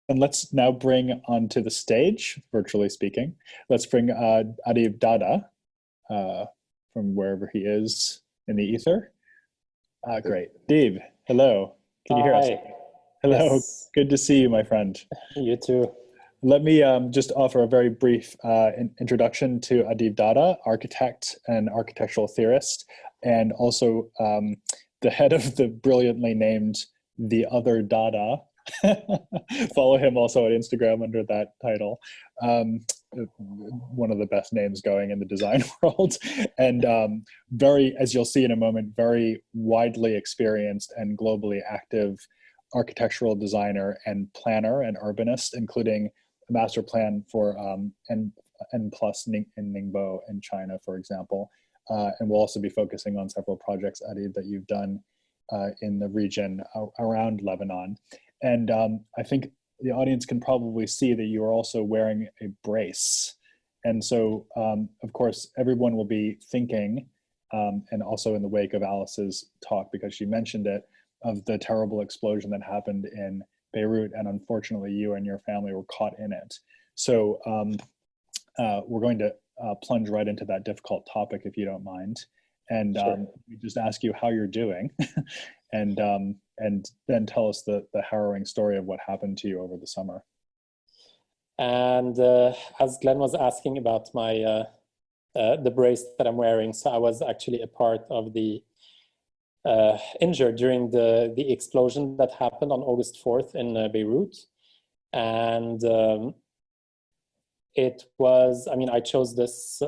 And let's now bring onto the stage, virtually speaking, let's bring Adib Dada from wherever he is in the ether. Great. Adib, hello. Can you hear us? Hi. Hello. Yes, Good to see you, my friend. you too. Let me just offer a very brief introduction to Adib Dada, architect and architectural theorist, and also the head of the brilliantly named The Other Dada. Follow him also on Instagram under that title. One of the best names going in the design world. And very, as you'll see in a moment, very widely experienced and globally active architectural designer and planner and urbanist, including a master plan for N plus in Ningbo in China, for example. And we'll also be focusing on several projects, Adi, that you've done in the region around Lebanon. And I think the audience can probably see that you are also wearing a brace. And so, of course, everyone will be thinking, and also in the wake of Alice's talk, because she mentioned it, of the terrible explosion that happened in Beirut, and unfortunately you and your family were caught in it. So we're going to plunge right into that difficult topic, if you don't mind. And Sure. we just ask you how you're doing, and then tell us the harrowing story of what happened to you over the summer. And as Glenn was asking about my the brace that I'm wearing, so I was actually a part of the injured during the explosion that happened on August 4th in Beirut. And it was, I mean, I chose this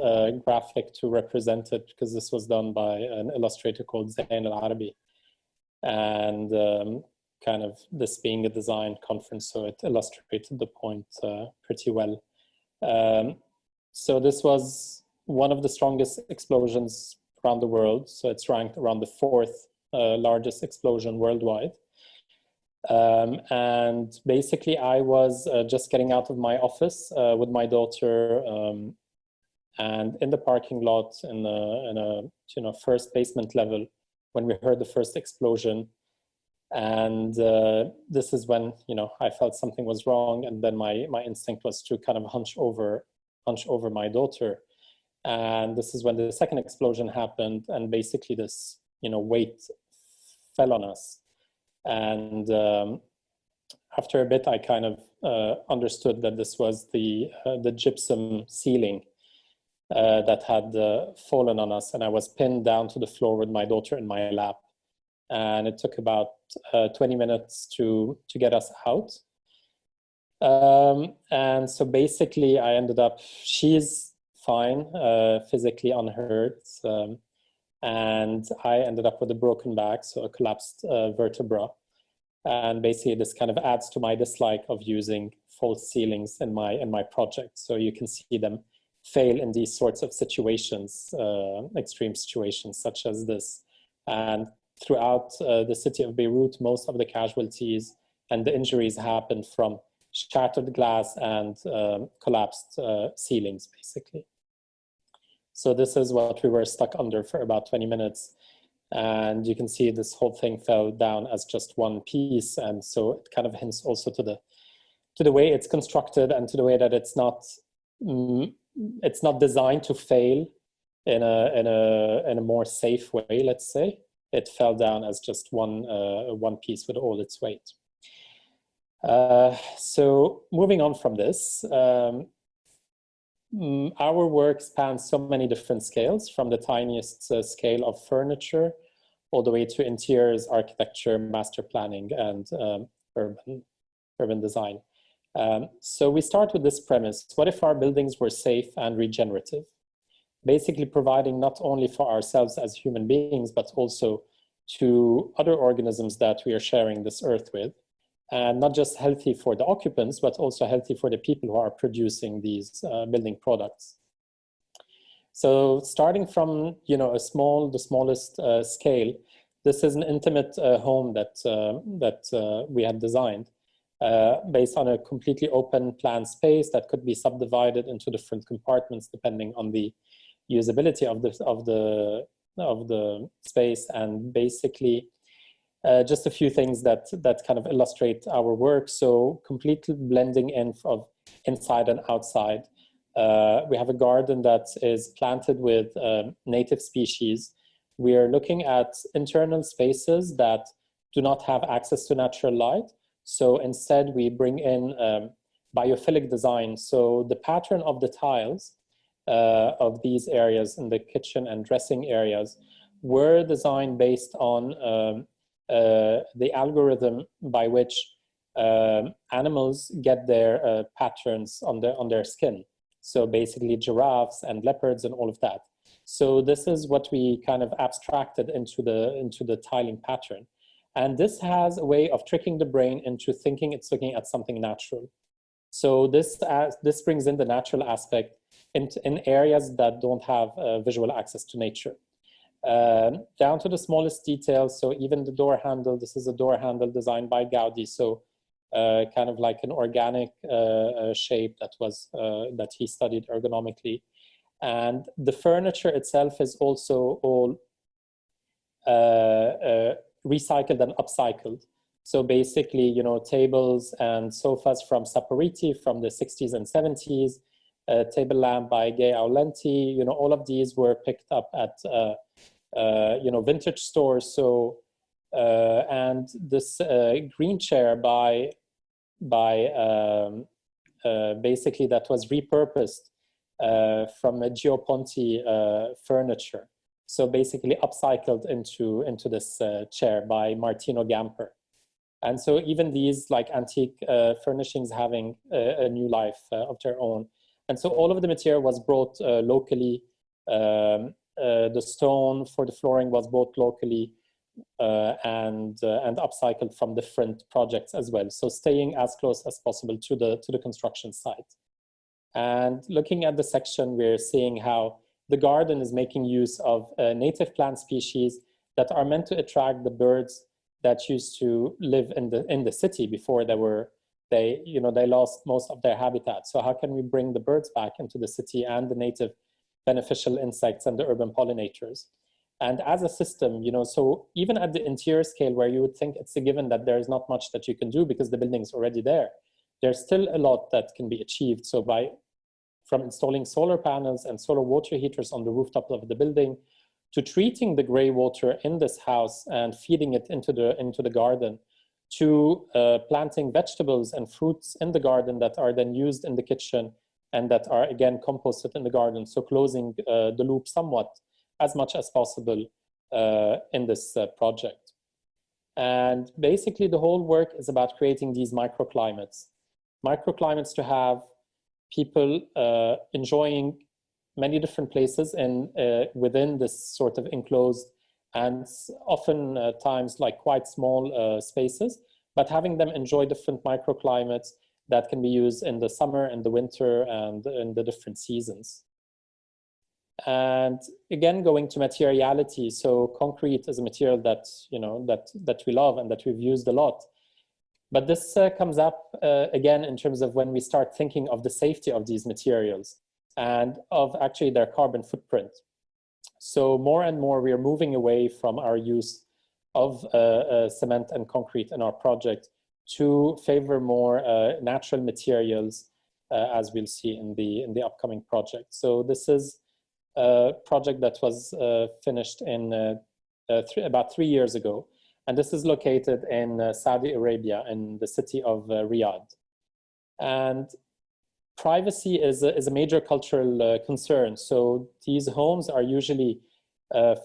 graphic to represent it because this was done by an illustrator called Zain Al-Arabi. And kind of this being a design conference, so it illustrated the point pretty well. So this was one of the strongest explosions around the world. So it's ranked around the fourth largest explosion worldwide. And basically I was just getting out of my office with my daughter, and in the parking lot in a first basement level when we heard the first explosion. And this is when I felt something was wrong, and then my instinct was to kind of hunch over my daughter. And this is when the second explosion happened, and basically this weight fell on us. And after a bit, I kind of understood that this was the gypsum ceiling that had fallen on us, and I was pinned down to the floor with my daughter in my lap. And it took about 20 minutes to get us out. And so basically, I ended up. She's fine, physically unhurt. And I ended up with a broken back, so a collapsed vertebra. And basically this kind of adds to my dislike of using false ceilings in my project. So you can see them fail in these sorts of situations, extreme situations such as this. And throughout the city of Beirut, most of the casualties and the injuries happened from shattered glass and collapsed ceilings, basically. So this is what we were stuck under for about 20 minutes. And you can see this whole thing fell down as just one piece. And so it kind of hints also to the way it's constructed and to the way that it's not designed to fail in a more safe way, let's say. It fell down as just one piece with all its weight. So moving on from this, our work spans so many different scales, from the tiniest scale of furniture all the way to interiors, architecture, master planning, and urban design. So we start with this premise: what if our buildings were safe and regenerative? Basically providing not only for ourselves as human beings, but also to other organisms that we are sharing this earth with. And not just healthy for the occupants, but also healthy for the people who are producing these building products. So starting from the smallest scale, this is an intimate home that we had designed based on a completely open plan space that could be subdivided into different compartments depending on the usability of the space. And basically just a few things that kind of illustrate our work. So complete blending in of inside and outside. We have a garden that is planted with native species. We are looking at internal spaces that do not have access to natural light. So instead we bring in biophilic design. So the pattern of the tiles of these areas in the kitchen and dressing areas were designed based on the algorithm by which animals get their patterns on their skin. So basically giraffes and leopards and all of that. So this is what we kind of abstracted into the tiling pattern. And this has a way of tricking the brain into thinking it's looking at something natural. So this brings in the natural aspect in areas that don't have visual access to nature. Down to the smallest details. So even the door handle, this is a door handle designed by Gaudi. So kind of like an organic shape that he studied ergonomically. And the furniture itself is also all recycled and upcycled. So basically, you know, tables and sofas from Saporiti from the 60s and 70s, table lamp by Gay Aulenti, you know, all of these were picked up at, you know, vintage stores. So, and this green chair basically that was repurposed from a Gioponti furniture. So basically upcycled into this chair by Martino Gamper. And so even these like antique furnishings having a new life of their own. And so all of the material was brought locally. The stone for the flooring was bought locally and upcycled from different projects as well. So staying as close as possible to the construction site. And looking at the section, we're seeing how the garden is making use of native plant species that are meant to attract the birds that used to live in the city before they lost most of their habitat. So how can we bring the birds back into the city and the native beneficial insects and the urban pollinators? And as a system, you know, so even at the interior scale where you would think it's a given that there's not much that you can do because the building is already there, there's still a lot that can be achieved. So from installing solar panels and solar water heaters on the rooftop of the building, to treating the gray water in this house and feeding it into the garden, to planting vegetables and fruits in the garden that are then used in the kitchen and that are again composted in the garden. So closing the loop somewhat as much as possible in this project. And basically the whole work is about creating these microclimates. Microclimates to have people enjoying many different places within this sort of enclosed and often times like quite small spaces, but having them enjoy different microclimates that can be used in the summer and the winter and in the different seasons. And again, going to materiality. So concrete is a material that, you know, that we love and that we've used a lot. But this comes up again in terms of when we start thinking of the safety of these materials and of actually their carbon footprint. So more and more we are moving away from our use of cement and concrete in our project to favor more natural materials, as we'll see in the upcoming project. So this is a project that was finished in about 3 years ago. And this is located in Saudi Arabia, in the city of Riyadh. And privacy is a major cultural concern. So these homes are usually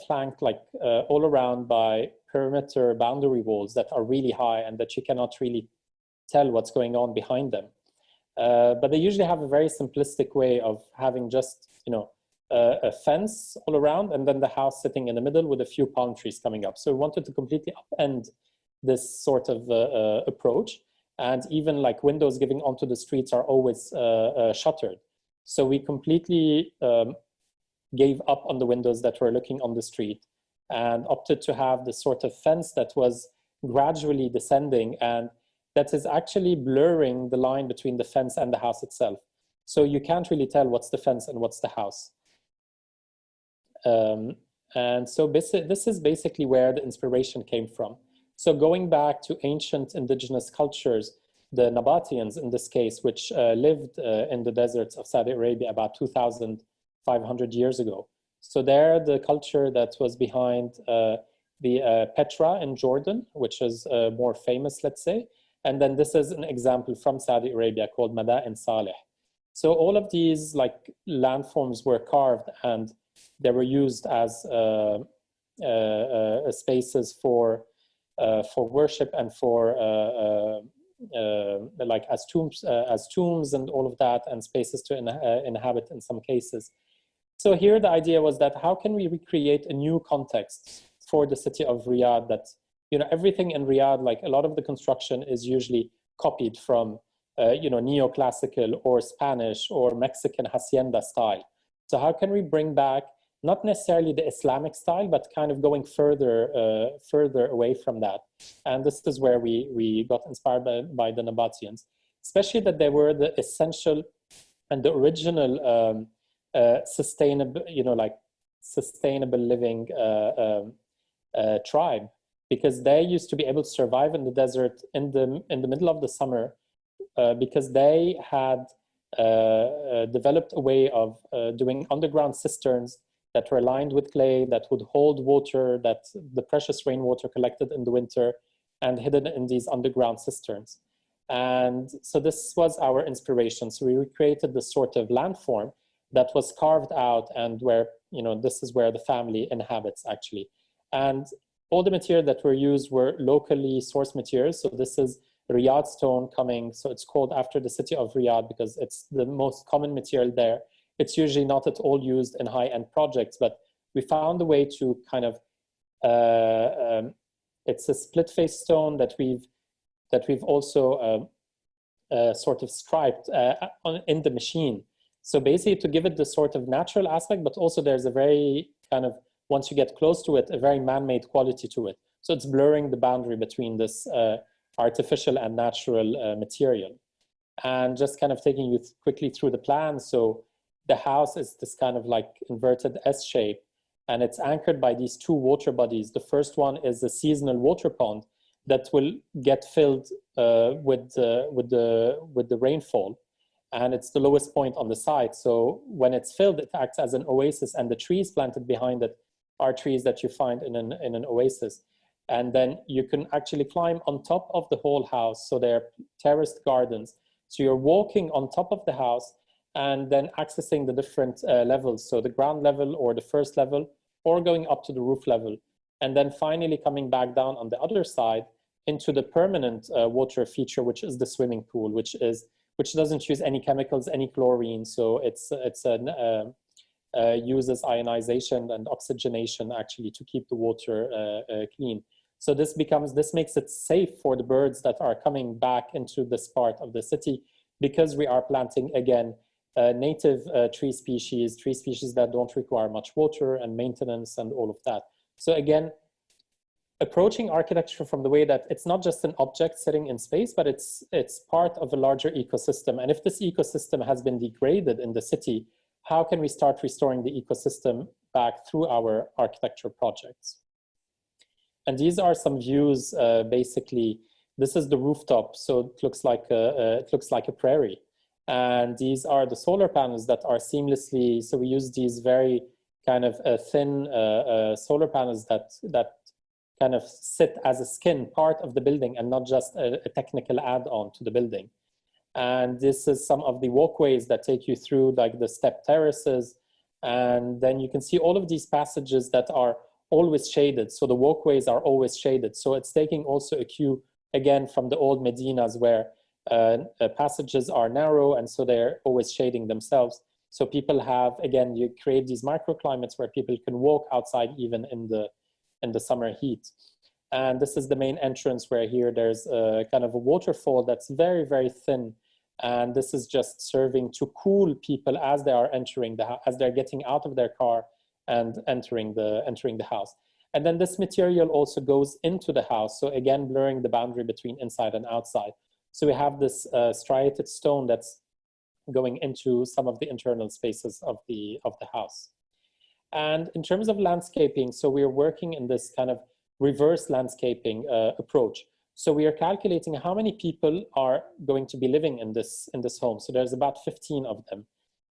flanked like all around by perimeter boundary walls that are really high and that you cannot really tell what's going on behind them. But they usually have a very simplistic way of having just, you know, a fence all around and then the house sitting in the middle with a few palm trees coming up. So we wanted to completely upend this sort of approach. And even like windows giving onto the streets are always shuttered. So we completely gave up on the windows that were looking on the street and opted to have this sort of fence that was gradually descending and that is actually blurring the line between the fence and the house itself. So you can't really tell what's the fence and what's the house. And so this is basically where the inspiration came from. So going back to ancient indigenous cultures, the Nabateans in this case, which lived in the deserts of Saudi Arabia about 2,500 years ago. So they're the culture that was behind the Petra in Jordan, which is more famous, let's say. And then this is an example from Saudi Arabia called Mada'in Saleh. So all of these like landforms were carved and they were used as spaces for worship and for like as tombs and all of that, and spaces to inhabit in some cases. So here the idea was that how can we recreate a new context for the city of Riyadh that, you know, everything in Riyadh, like a lot of the construction is usually copied from, you know, neoclassical or Spanish or Mexican hacienda style. So how can we bring back not necessarily the Islamic style, but kind of going further away from that? And this is where we got inspired by the Nabateans, especially that they were the essential and the original sustainable, you know, like sustainable living tribe, because they used to be able to survive in the desert in the middle of the summer because they had developed a way of doing underground cisterns that were lined with clay that would hold water, that the precious rainwater collected in the winter and hidden in these underground cisterns. And so this was our inspiration. So we recreated this sort of landform that was carved out and where, you know, this is where the family inhabits actually. And all the material that were used were locally sourced materials. So this is Riyadh stone coming, so it's called after the city of Riyadh because it's the most common material there. It's usually not at all used in high-end projects, but we found a way to kind of, it's a split-face stone that we've also sort of striped in the machine. So basically to give it the sort of natural aspect, but also there's a very kind of, once you get close to it, a very man-made quality to it. So it's blurring the boundary between this artificial and natural material. And just kind of taking you quickly through the plan. So the house is this kind of like inverted S shape, and it's anchored by these two water bodies. The first one is a seasonal water pond that will get filled with the rainfall. And it's the lowest point on the site. So when it's filled, it acts as an oasis, and the trees planted behind it are trees that you find in an oasis. And then you can actually climb on top of the whole house. So they're terraced gardens. So you're walking on top of the house and then accessing the different levels. So the ground level or the first level, or going up to the roof level. And then finally coming back down on the other side into the permanent water feature, which is the swimming pool, which doesn't use any chemicals, any chlorine. So uses ionization and oxygenation actually to keep the water clean. So this makes it safe for the birds that are coming back into this part of the city, because we are planting, again, native tree species that don't require much water and maintenance and all of that. So again, approaching architecture from the way that it's not just an object sitting in space, but it's part of a larger ecosystem. And if this ecosystem has been degraded in the city, how can we start restoring the ecosystem back through our architecture projects? And these are some views. Basically, this is the rooftop, so it looks like a prairie. And these are the solar panels that are seamlessly. So we use these very kind of thin solar panels that kind of sit as a skin part of the building and not just a technical add-on to the building. And this is some of the walkways that take you through, like the step terraces. And then you can see all of these passages that are always shaded. So the walkways are always shaded. So it's taking also a cue, again, from the old Medinas where passages are narrow, and so they're always shading themselves. So people have, again, you create these microclimates where people can walk outside even in the summer heat. And this is the main entrance, where here there's a kind of a waterfall that's very, very thin. And this is just serving to cool people as they are entering the house, as they're getting out of their car and entering the house. And then this material also goes into the house. So again, blurring the boundary between inside and outside. So we have this striated stone that's going into some of the internal spaces of the house. And in terms of landscaping, so we're working in this kind of reverse landscaping approach. So we are calculating how many people are going to be living in this home. So there's about 15 of them.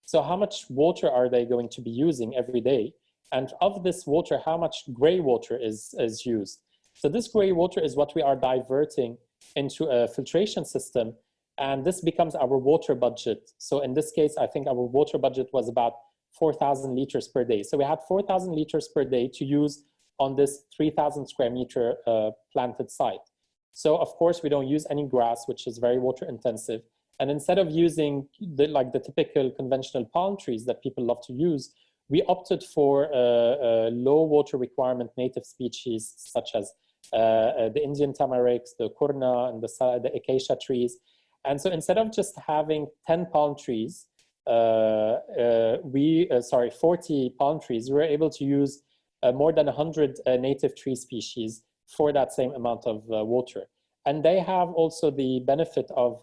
So how much water are they going to be using every day? And of this water, how much gray water is used? So this gray water is what we are diverting into a filtration system, and this becomes our water budget. So in this case, I think our water budget was about 4,000 liters per day. So we had 4,000 liters per day to use on this 3,000 square meter planted site. So of course, we don't use any grass, which is very water intensive. And instead of using the typical conventional palm trees that people love to use, we opted for low water requirement native species such as the Indian tamarix, the kurna, and the acacia trees. And so instead of just having 10 palm trees, 40 palm trees, we were able to use more than 100 native tree species for that same amount of water. And they have also the benefit of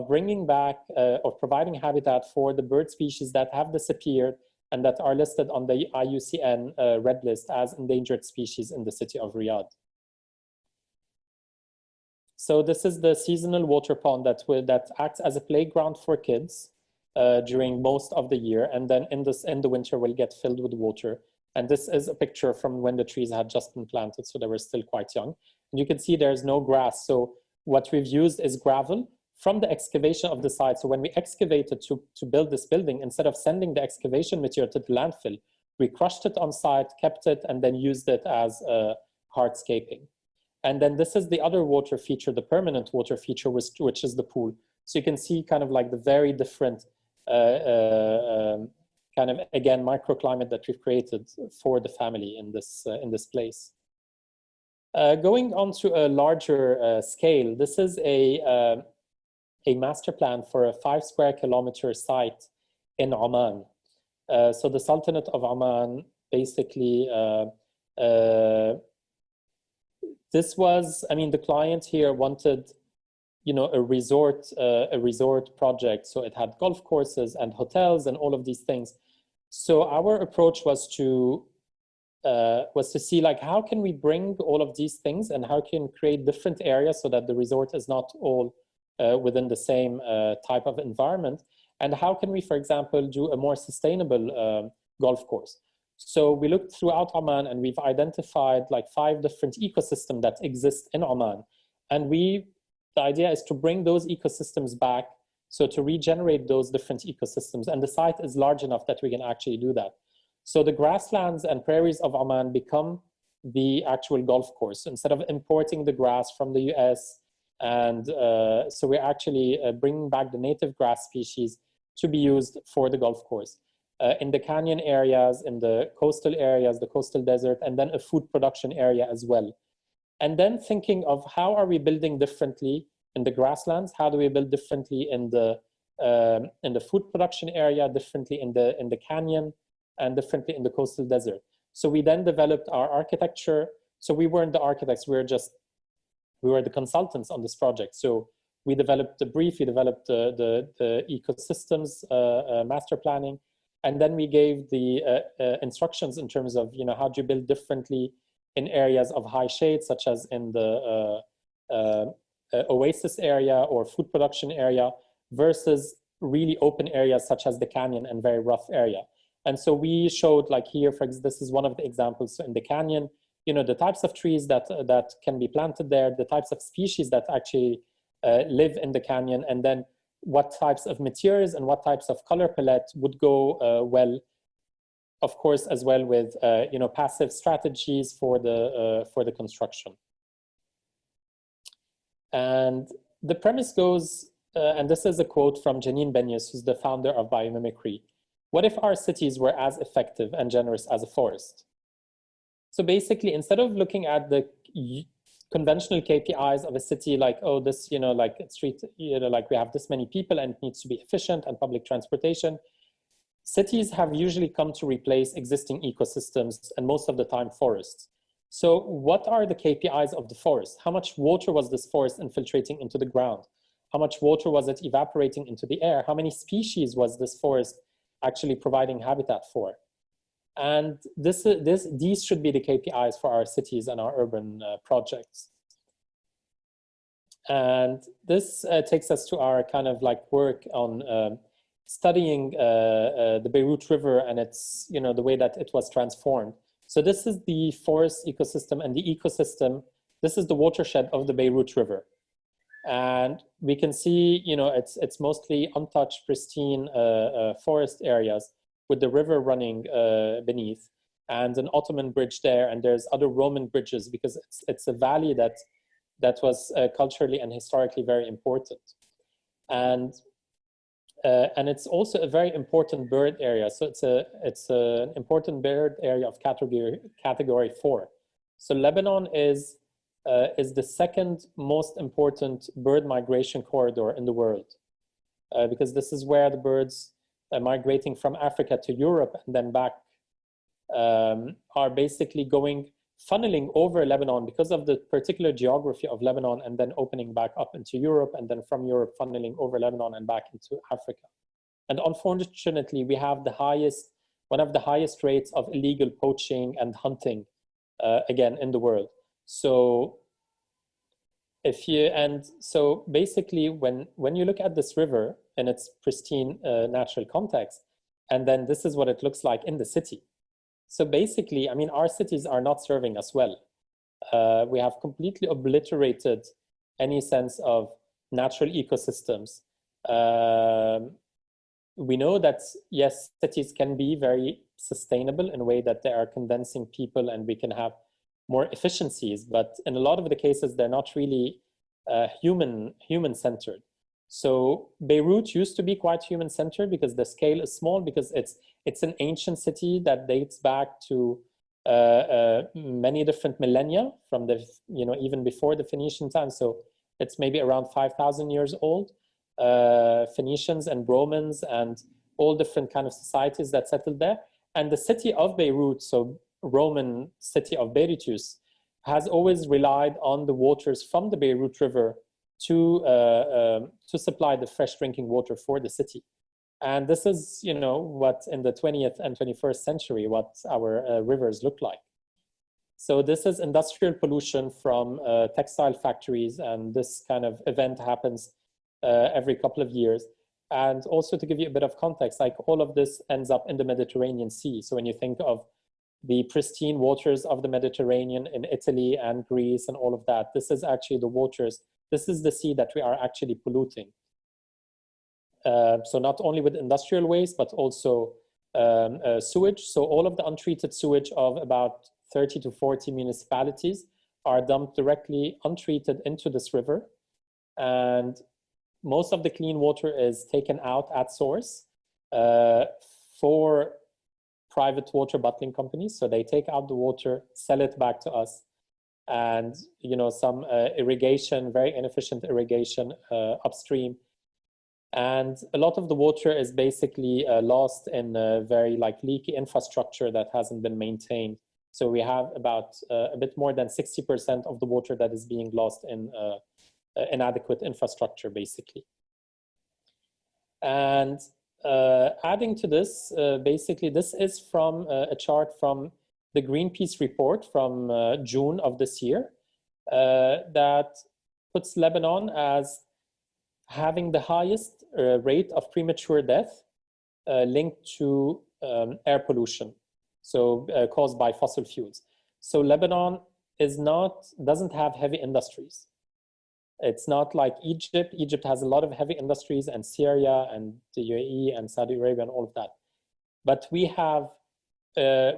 bringing back or providing habitat for the bird species that have disappeared and that are listed on the IUCN Red List as endangered species in the city of Riyadh. So this is the seasonal water pond that acts as a playground for kids during most of the year, and then in the winter will get filled with water. And this is a picture from when the trees had just been planted, so they were still quite young. And you can see there's no grass. So what we've used is gravel from the excavation of the site. So when we excavated to build this building, instead of sending the excavation material to the landfill, we crushed it on site, kept it, and then used it as hardscaping. And then this is the other water feature, the permanent water feature, which is the pool. So you can see kind of like the very different kind of, again, microclimate that we've created for the family in this place. Going on to a larger scale, this is a master plan for a 5 square kilometer site in Oman. So the Sultanate of Oman basically, this was, I mean, the client here wanted, you know, a resort project. So it had golf courses and hotels and all of these things. So our approach was to see like, how can we bring all of these things and how can we create different areas so that the resort is not all within the same type of environment? And how can we, for example, do a more sustainable golf course? So we looked throughout Oman and we've identified like 5 different ecosystems that exist in Oman. And the idea is to bring those ecosystems back, so to regenerate those different ecosystems. And the site is large enough that we can actually do that. So the grasslands and prairies of Oman become the actual golf course instead of importing the grass from the US. And so we're actually bringing back the native grass species to be used for the golf course. In the canyon areas, in the coastal areas, the coastal desert, and then a food production area as well. And then thinking of how are we building differently in the grasslands? How do we build differently in the food production area, differently in the canyon, and differently in the coastal desert? So we then developed our architecture. So we weren't the architects, we were the consultants on this project. So we developed the brief, we developed the ecosystems master planning, and then we gave the instructions in terms of, you know, how do you build differently in areas of high shade, such as in the oasis area or food production area, versus really open areas such as the canyon and very rough area. And so we showed, like here, for example, this is one of the examples. So in the canyon, you know, the types of trees that can be planted there, the types of species that actually live in the canyon, and then what types of materials and what types of color palette would go well, of course, as well with you know, passive strategies for the construction. And the premise goes, and this is a quote from Janine Benyus, who's the founder of biomimicry. What if our cities were as effective and generous as a forest? So basically, instead of looking at the conventional KPIs of a city, like, oh, this, you know, like street, you know, like we have this many people and it needs to be efficient and public transportation, cities have usually come to replace existing ecosystems and most of the time forests. So what are the KPIs of the forest? How much water was this forest infiltrating into the ground? How much water was it evaporating into the air? How many species was this forest actually providing habitat for? And these should be the KPIs for our cities and our urban projects. And this takes us to our kind of like work on studying the Beirut River and its, the way that it was transformed. So this is the forest ecosystem, and the ecosystem, this is the watershed of the Beirut River. And we can see, it's mostly untouched, pristine forest areas with the river running beneath, and an Ottoman bridge there, and there's other Roman bridges, because it's a valley that was culturally and historically very important. And it's also a very important bird area. So it's an important bird area of category 4. So Lebanon is the second most important bird migration corridor in the world, because this is where the birds migrating from Africa to Europe and then back are basically funneling over Lebanon because of the particular geography of Lebanon, and then opening back up into Europe, and then from Europe funneling over Lebanon and back into Africa. And unfortunately, we have one of the highest rates of illegal poaching and hunting, again, in the world. So basically, when you look at this river in its pristine natural context, and then this is what it looks like in the city. So basically, I mean, our cities are not serving us well. We have completely obliterated any sense of natural ecosystems. We know that, yes, cities can be very sustainable in a way that they are condensing people and we can have more efficiencies, but in a lot of the cases, they're not really human-centered. So Beirut used to be quite human-centered because the scale is small, because it's an ancient city that dates back to many different millennia, from even before the Phoenician time. So it's maybe around 5,000 years old. Phoenicians and Romans and all different kind of societies that settled there. And the city of Beirut, so Roman city of Berytus, has always relied on the waters from the Beirut River to supply the fresh drinking water for the city. And this is, what in the 20th and 21st century, what our rivers look like. So this is industrial pollution from textile factories, and this kind of event happens every couple of years. And also, to give you a bit of context, like all of this ends up in the Mediterranean Sea. So when you think of the pristine waters of the Mediterranean in Italy and Greece and all of that, this is actually the waters, this is the sea that we are actually polluting. So not only with industrial waste, but also sewage. So all of the untreated sewage of about 30 to 40 municipalities are dumped directly untreated into this river. And most of the clean water is taken out at source for private water bottling companies. So they take out the water, sell it back to us. And, some irrigation, very inefficient irrigation upstream. And a lot of the water is basically lost in very leaky infrastructure that hasn't been maintained. So we have about a bit more than 60% of the water that is being lost in inadequate infrastructure, basically. And adding to this, basically, this is from a chart from the Greenpeace report from June of this year that puts Lebanon as having the highest rate of premature death linked to air pollution, so caused by fossil fuels. So Lebanon doesn't have heavy industries. It's not like Egypt. Egypt has a lot of heavy industries, and Syria and the UAE and Saudi Arabia and all of that. But we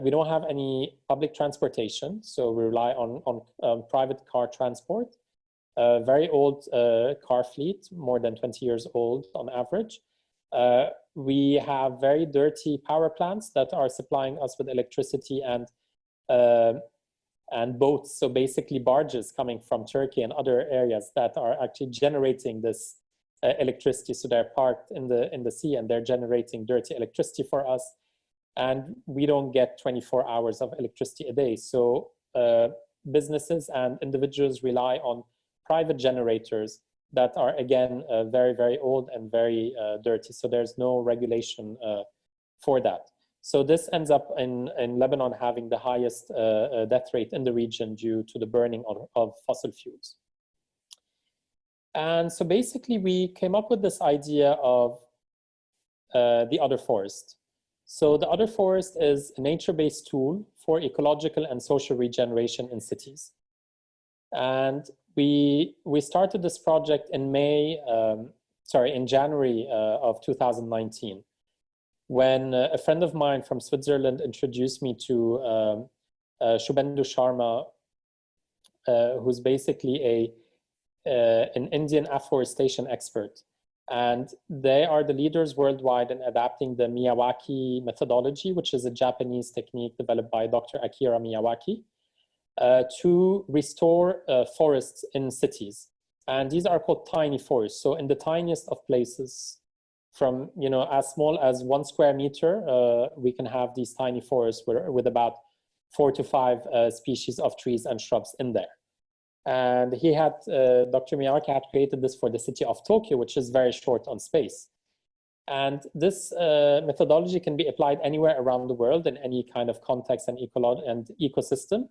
don't have any public transportation, so we rely on private car transport. Very old car fleet, more than 20 years old on average. We have very dirty power plants that are supplying us with electricity and boats, so basically barges coming from Turkey and other areas that are actually generating this electricity. So they're parked in the sea and they're generating dirty electricity for us. And we don't get 24 hours of electricity a day. So businesses and individuals rely on private generators that are, again, very, very old and very dirty. So there's no regulation for that. So this ends up in Lebanon having the highest death rate in the region due to the burning of fossil fuels. And so basically we came up with this idea of the other forest. So the other forest is a nature-based tool for ecological and social regeneration in cities. And we started this project in January of 2019, when a friend of mine from Switzerland introduced me to Shubhendu Sharma, who's basically an Indian afforestation expert. And they are the leaders worldwide in adapting the Miyawaki methodology, which is a Japanese technique developed by Dr. Akira Miyawaki, to restore forests in cities. And these are called tiny forests. So in the tiniest of places, from as small as 1 square meter, we can have these tiny forests with about 4 to 5 species of trees and shrubs in there. And he had, Dr. Miyawaki had created this for the city of Tokyo, which is very short on space. And this methodology can be applied anywhere around the world in any kind of context and ecosystem,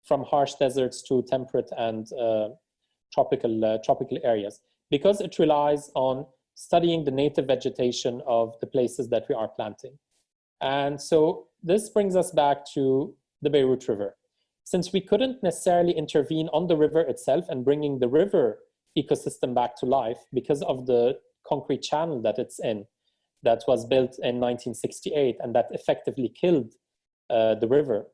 from harsh deserts to temperate and tropical areas, because it relies on studying the native vegetation of the places that we are planting. And so this brings us back to the Beirut River. Since we couldn't necessarily intervene on the river itself and bringing the river ecosystem back to life because of the concrete channel that it's in, that was built in 1968 and that effectively killed the river.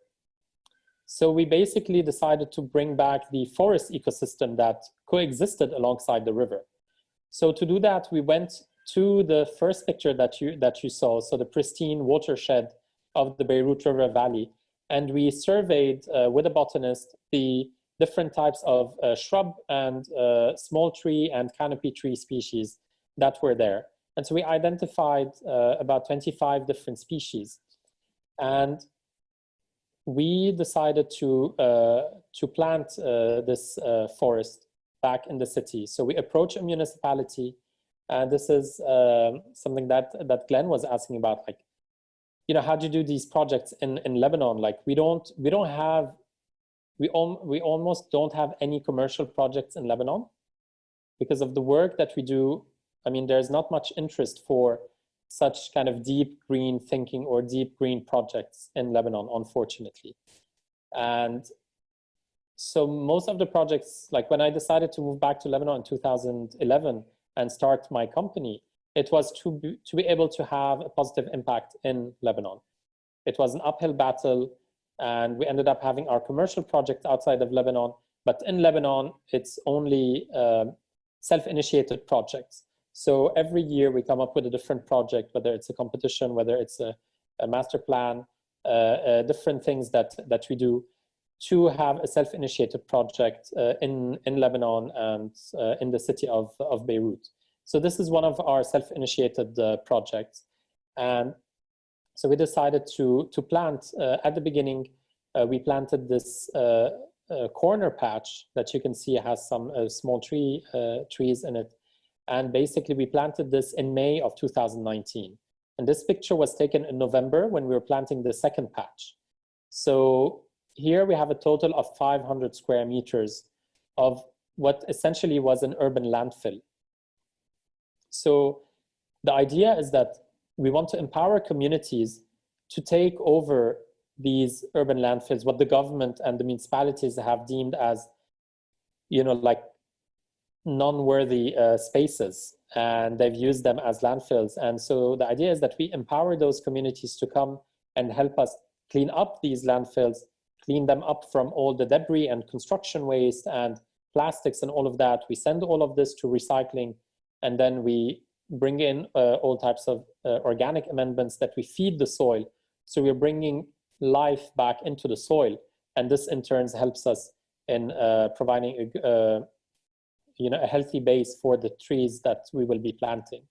So we basically decided to bring back the forest ecosystem that coexisted alongside the river. So to do that, we went to the first picture that you saw, so the pristine watershed of the Beirut River Valley. And we surveyed with a botanist the different types of shrub and small tree and canopy tree species that were there. And so we identified about 25 different species. And we decided to plant this forest back in the city. So we approached a municipality, and this is something that Glenn was asking about, like, how do you do these projects in Lebanon? Like we almost don't have any commercial projects in Lebanon because of the work that we do. I mean, there's not much interest for such kind of deep green thinking or deep green projects in Lebanon, unfortunately. And so most of the projects, like when I decided to move back to Lebanon in 2011 and start my company, it was to be able to have a positive impact in Lebanon. It was an uphill battle, and we ended up having our commercial project outside of Lebanon. But in Lebanon, it's only self-initiated projects. So every year we come up with a different project, whether it's a competition, whether it's a master plan, different things that we do to have a self-initiated project in Lebanon and in the city of Beirut. So this is one of our self-initiated projects. And so we decided to plant, at the beginning, we planted this corner patch that you can see has some small trees in it. And basically we planted this in May of 2019. And this picture was taken in November when we were planting the second patch. So here we have a total of 500 square meters of what essentially was an urban landfill. So the idea is that we want to empower communities to take over these urban landfills, what the government and the municipalities have deemed as, like non-worthy spaces, and they've used them as landfills. And so the idea is that we empower those communities to come and help us clean up these landfills, clean them up from all the debris and construction waste and plastics and all of that. We send all of this to recycling, and then we bring in all types of organic amendments that we feed the soil. So we're bringing life back into the soil, and this in turn helps us in providing a healthy base for the trees that we will be planting.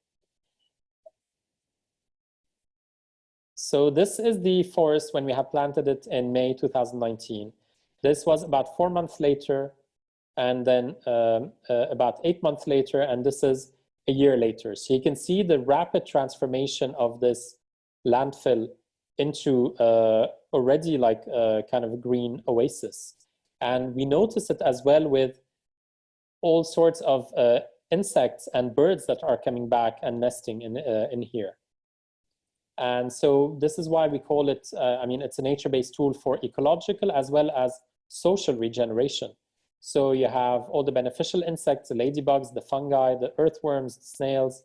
So this is the forest when we have planted it in May 2019. This was about 4 months later, and then about 8 months later, and this is a year later. So you can see the rapid transformation of this landfill into already like kind of a green oasis. And we notice it as well with all sorts of insects and birds that are coming back and nesting in here. And so this is why we call it, I mean, it's a nature-based tool for ecological as well as social regeneration. So you have all the beneficial insects, the ladybugs, the fungi, the earthworms, the snails,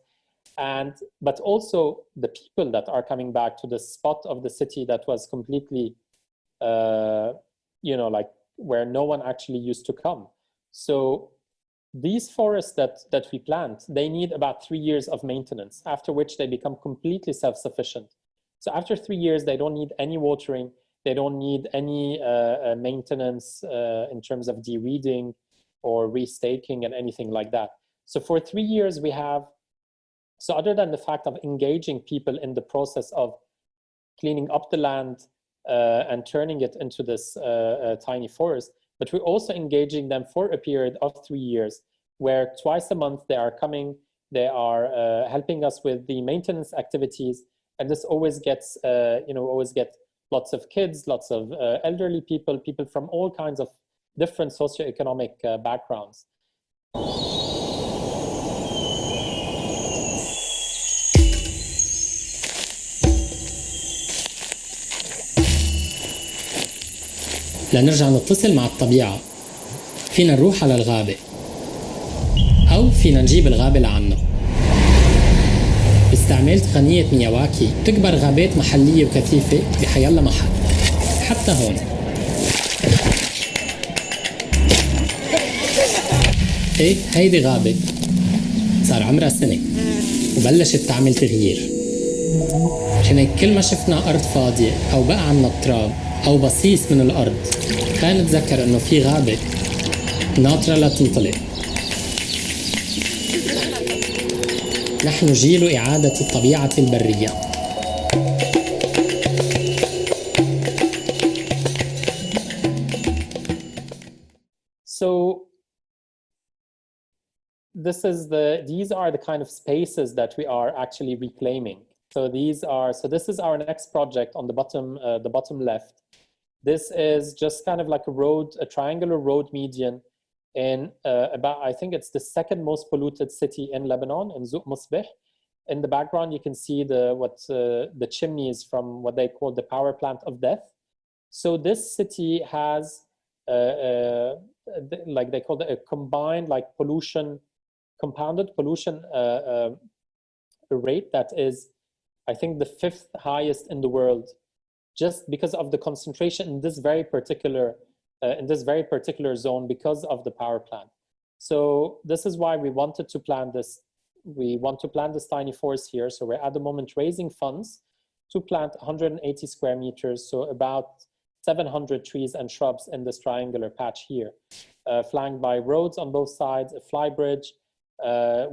but also the people that are coming back to the spot of the city that was completely, like where no one actually used to come. So these forests that we plant, they need about 3 years of maintenance, after which they become completely self-sufficient. So after 3 years, they don't need any watering. They don't need any maintenance in terms of de-weeding or restaking and anything like that. So for 3 years, so other than the fact of engaging people in the process of cleaning up the land and turning it into this tiny forest, but we're also engaging them for a period of 3 years, where twice a month they are coming, they are helping us with the maintenance activities, and this always gets, lots of kids, lots of elderly people, people from all kinds of different socioeconomic backgrounds. لنرجع نتصل مع الطبيعة، فينا نروح على الغابة أو فينا نجيب الغابة لعنا. باستعمال تقنية مياواكي تكبر غابات محلية وكثيفة بحيالله محل، حتى هون. ايه هيدي غابة صار عمرها سنة وبلشت تعمل تغيير. عشان هيك كل ما شفنا أرض فاضية أو بقى عنا التراب أو بصيص من الأرض، خلينا نتذكر إنه في غابة ناطرة لتنطلق. نحن جيل إعادة الطبيعة البرية. So these are the kind of spaces that we are actually reclaiming. So this is our next project on the bottom left. This is just kind of like a triangular road median in I think it's the second most polluted city in Lebanon, in Zouk Musbih. In the background, you can see the chimneys from what they call the power plant of death. So this city has, like they call it a combined, like compounded pollution rate that is, I think, the 5th highest in the world, just because of the concentration in this very particular zone because of the power plant. So this is why we wanted to plant this. We want to plant this tiny forest here. So we're at the moment raising funds to plant 180 square meters, so about 700 trees and shrubs in this triangular patch here, flanked by roads on both sides, a fly bridge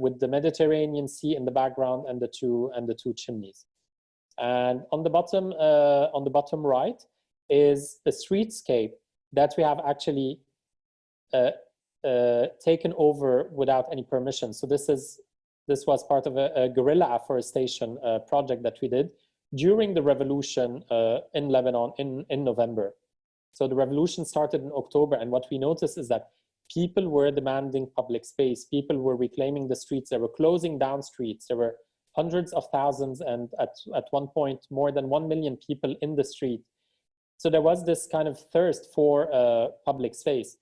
with the Mediterranean Sea in the background and the two chimneys. And on the bottom right is a streetscape that we have actually taken over without any permission. So this was part of a guerrilla afforestation project that we did during the revolution in Lebanon in November. So the revolution started in October, and what we noticed is that people were demanding public space. People were reclaiming the streets. They were closing down streets. There were hundreds of thousands, and at one point, more than 1 million people in the street. So there was this kind of thirst for public space.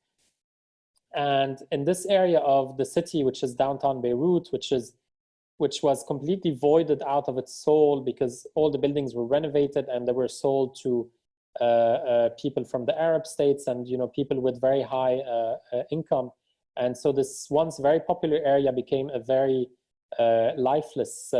And in this area of the city, which is downtown Beirut, which was completely voided out of its soul because all the buildings were renovated and they were sold to people from the Arab states and people with very high income. And so this once very popular area became a very lifeless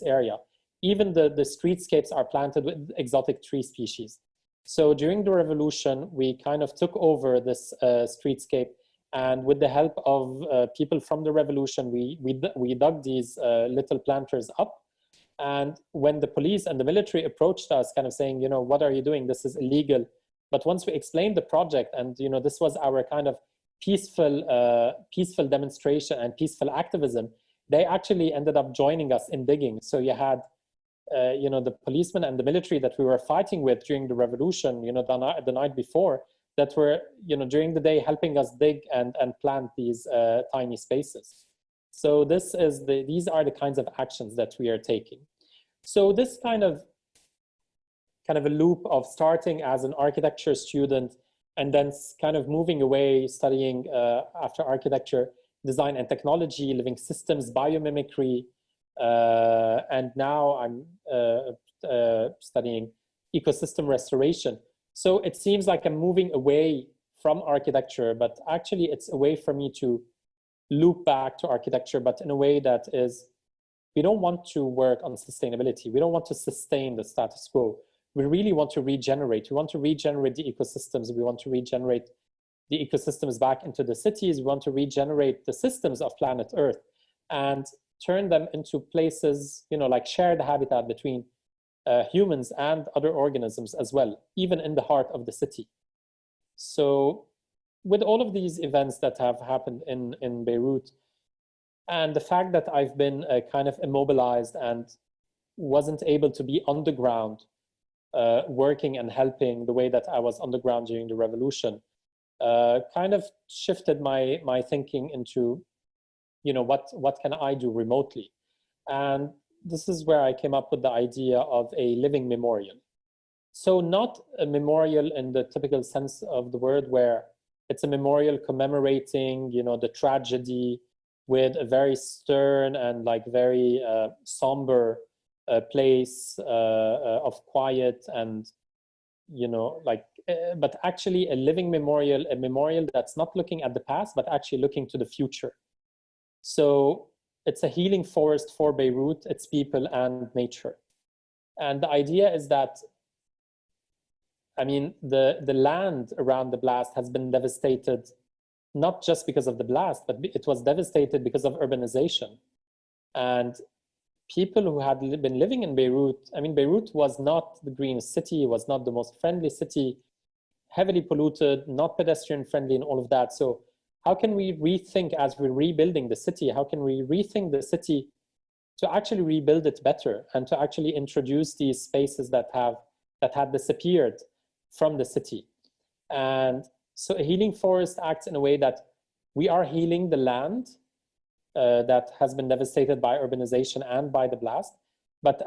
area. Even the streetscapes are planted with exotic tree species. So during the revolution, we kind of took over this streetscape, and with the help of people from the revolution, we dug these little planters up. And when the police and the military approached us, kind of saying, what are you doing? This is illegal. But once we explained the project, and this was our kind of peaceful demonstration and peaceful activism, they actually ended up joining us in digging. So you had the policemen and the military that we were fighting with during the revolution, the night before, that were, during the day helping us dig and plant these tiny spaces. So these are the kinds of actions that we are taking. So this kind of a loop of starting as an architecture student and then kind of moving away, studying after architecture, design and technology, living systems, biomimicry, and now I'm studying ecosystem restoration. So it seems like I'm moving away from architecture, but actually it's a way for me to loop back to architecture, but in a way that is, we don't want to work on sustainability. We don't want to sustain the status quo. We really want to regenerate. We want to regenerate the ecosystems. We want to regenerate the ecosystems back into the cities. We want to regenerate the systems of planet Earth and turn them into places, like shared habitat between humans and other organisms as well, even in the heart of the city. So with all of these events that have happened in Beirut, and the fact that I've been kind of immobilized and wasn't able to be on the ground, working and helping the way that I was on the ground during the revolution, kind of shifted my thinking into, what can I do remotely? And this is where I came up with the idea of a living memorial. So not a memorial in the typical sense of the word, where it's a memorial commemorating, the tragedy, with a very stern and very somber place of quiet and, but actually a living memorial, a memorial that's not looking at the past, but actually looking to the future. So it's a healing forest for Beirut, its people and nature. And the idea is that, the land around the blast has been devastated, not just because of the blast, but it was devastated because of urbanization. And people who had been living in Beirut, Beirut was not the greenest city, was not the most friendly city, heavily polluted, not pedestrian friendly and all of that. So how can we rethink, as we're rebuilding the city, how can we rethink the city to actually rebuild it better and to actually introduce these spaces that had disappeared from the city? And so a healing forest acts in a way that we are healing the land that has been devastated by urbanization and by the blast,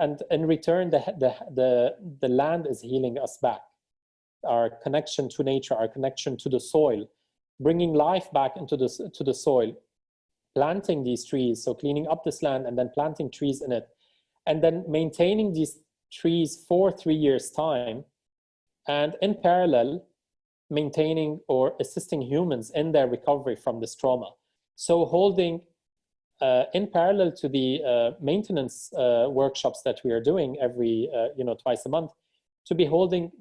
and in return, the land is healing us back. Our connection to nature, our connection to the soil, bringing life back into the soil, planting these trees, so cleaning up this land and then planting trees in it, and then maintaining these trees for 3 years' time, and in parallel, maintaining or assisting humans in their recovery from this trauma. So holding, in parallel to the maintenance workshops that we are doing every, twice a month, to be holding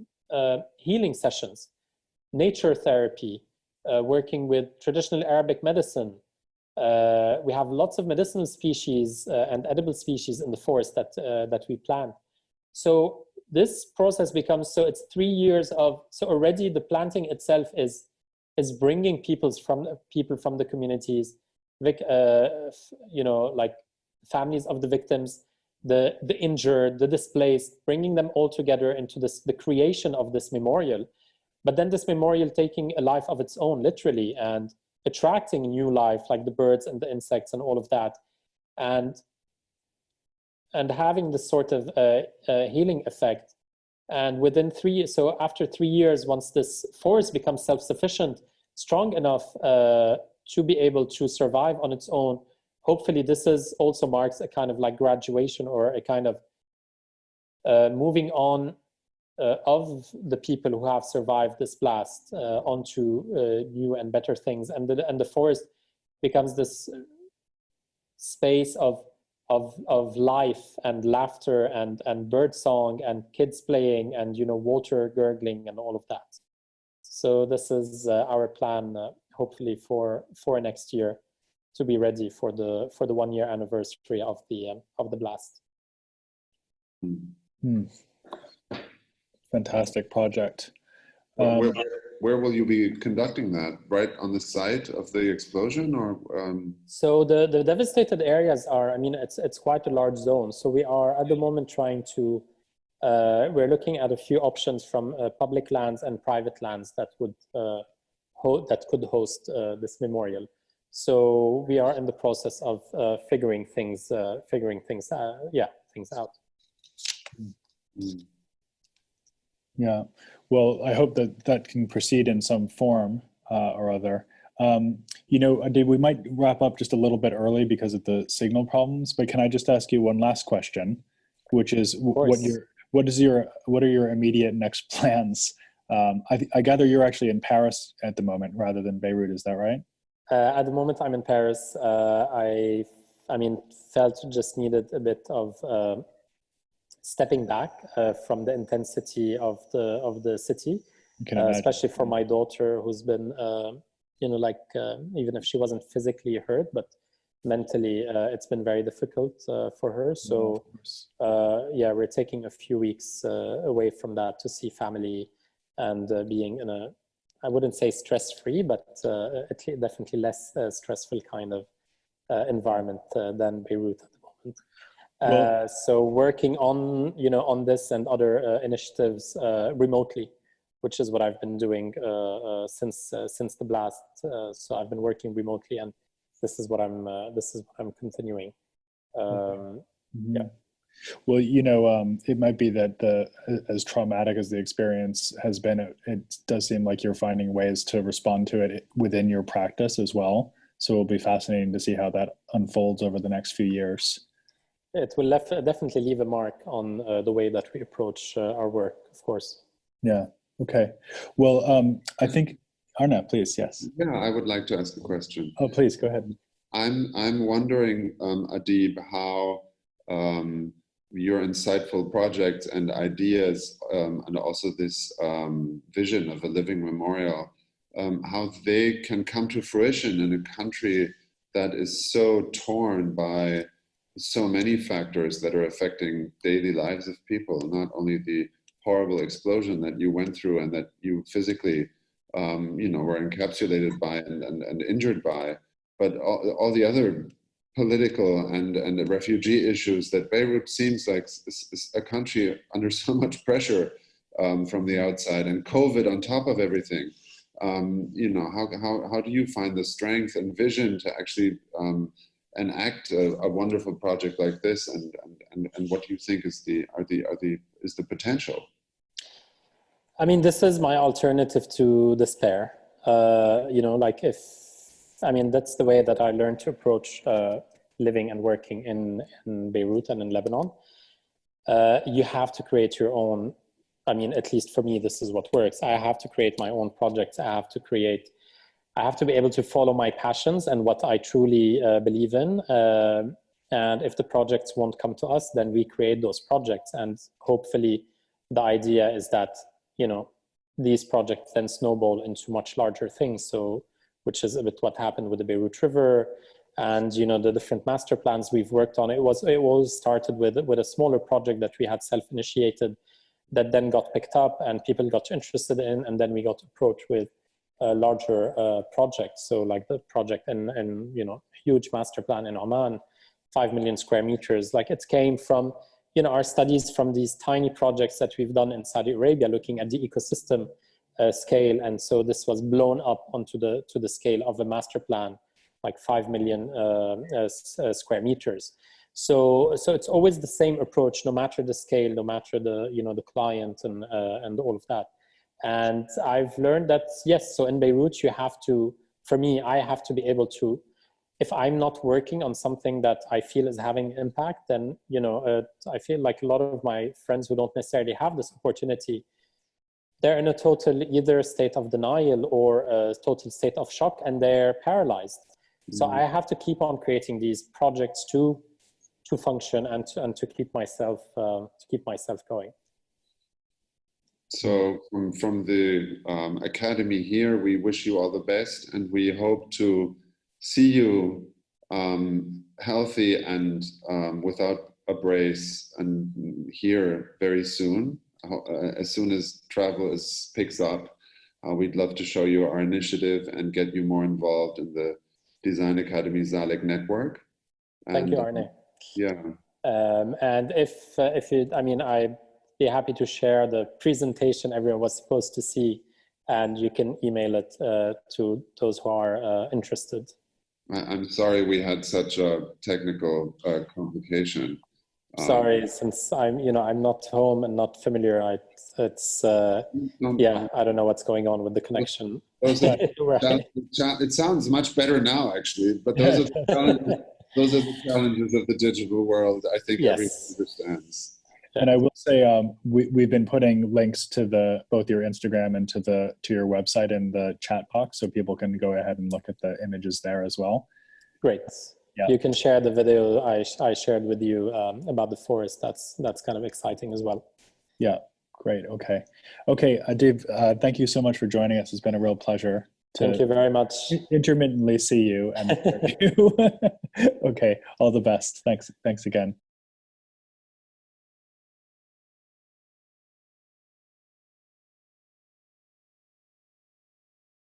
healing sessions, nature therapy, working with traditional Arabic medicine. We have lots of medicinal species and edible species in the forest that we plant. So this process becomes, so it's 3 years of, so already the planting itself is bringing people from the communities, families of the victims, the injured, the displaced, bringing them all together into the creation of this memorial. But then this memorial taking a life of its own, literally, and attracting new life, like the birds and the insects and all of that, and having this sort of healing effect. And within after 3 years, once this forest becomes self-sufficient, strong enough to be able to survive on its own, hopefully this also marks a kind of graduation, or a kind of moving on of the people who have survived this blast onto new and better things. And the forest becomes this space of life and laughter and bird song and kids playing and water gurgling and all of that. So this is our plan, hopefully for next year, to be ready for the 1 year anniversary of the blast. Fantastic project. where will you be conducting that? Right on the site of the explosion, or? So the devastated areas are, I mean, it's quite a large zone. So we are at the moment trying to, we're looking at a few options from public lands and private lands that would could host this memorial. So we are in the process of figuring things out. Yeah, well, I hope that that can proceed in some form or other. You know, Adib, we might wrap up just a little bit early because of the signal problems, but can I just ask you one last question, which is what are your immediate next plans? I gather you're actually in Paris at the moment rather than Beirut, is that right? At the moment, I'm in Paris. I mean, felt just needed a bit of stepping back from the intensity of the city, especially for my daughter, who's been, you know, like even if she wasn't physically hurt, but mentally, it's been very difficult for her. So, yeah, we're taking a few weeks away from that to see family and being in a, I wouldn't say stress-free, but definitely less stressful kind of environment than Beirut at the moment. So working on, you know, on this and other initiatives remotely, which is what I've been doing since the blast. So I've been working remotely, and this is what I'm continuing. Yeah. Well, you know, it might be that as traumatic as the experience has been, it does seem like you're finding ways to respond to it within your practice as well. So it'll be fascinating to see how that unfolds over the next few years. It will definitely leave a mark on the way that we approach our work, of course. Yeah. Okay. Well, I think, Arna, please, yes. Yeah, I would like to ask a question. Oh, please, go ahead. I'm wondering, Adib, how your insightful projects and ideas, and also this vision of a living memorial, how they can come to fruition in a country that is so torn by so many factors that are affecting daily lives of people, not only the horrible explosion that you went through and that you physically, you know, were encapsulated by and injured by, but all the other political and the refugee issues that Beirut seems like a country under so much pressure from the outside, and COVID on top of everything. You know, how do you find the strength and vision to actually enact a wonderful project like this, and what do you think is the potential? I mean, this is my alternative to despair. You know, like I mean, that's the way that I learned to approach living and working in Beirut and in Lebanon. You have to create your own, I mean, at least for me, this is what works. I have to create my own projects. I have to be able to follow my passions and what I truly believe in. And if the projects won't come to us, then we create those projects. And hopefully the idea is that, you know, these projects then snowball into much larger things. So, which is a bit what happened with the Beirut River, and, you know, the different master plans we've worked on. It was started with a smaller project that we had self-initiated, that then got picked up and people got interested in, and then we got approached with a larger project. So like the project in you know, huge master plan in Oman, 5 million square meters. Like, it came from, you know, our studies from these tiny projects that we've done in Saudi Arabia, looking at the ecosystem scale, and so this was blown up onto the scale of a master plan, like 5 million square meters. So it's always the same approach, no matter the scale, no matter the, you know, the client and all of that. And I've learned that, yes, so in Beirut, you have to, for me, I have to be able to, if I'm not working on something that I feel is having impact, then, you know, I feel like a lot of my friends who don't necessarily have this opportunity, they're in a total either state of denial or a total state of shock, and they're paralyzed. So I have to keep on creating these projects to function and to keep myself going. So from the Academy here, we wish you all the best, and we hope to see you healthy and without a brace and here very soon, as soon as travel picks up. we'd love to show you our initiative and get you more involved in the Design Academy Zalek network. Thank you, Arne. Yeah. And if you, I mean, I'd be happy to share the presentation everyone was supposed to see, and you can email it to those who are interested. I'm sorry we had such a technical complication. Sorry, since I'm not home and not familiar. Yeah, I don't know what's going on with the connection. It sounds much better now, actually. But those are the challenges of the digital world. I think everyone understands. And I will say, we've been putting links to both your Instagram and to your website in the chat box, so people can go ahead and look at the images there as well. Great. Yeah. You can share the video I shared with you about the forest. That's kind of exciting as well. Yeah, great. Okay, Adib, thank you so much for joining us. It's been a real pleasure. Thank you very much. Intermittently see you and hear you. Okay, all the best. Thanks again.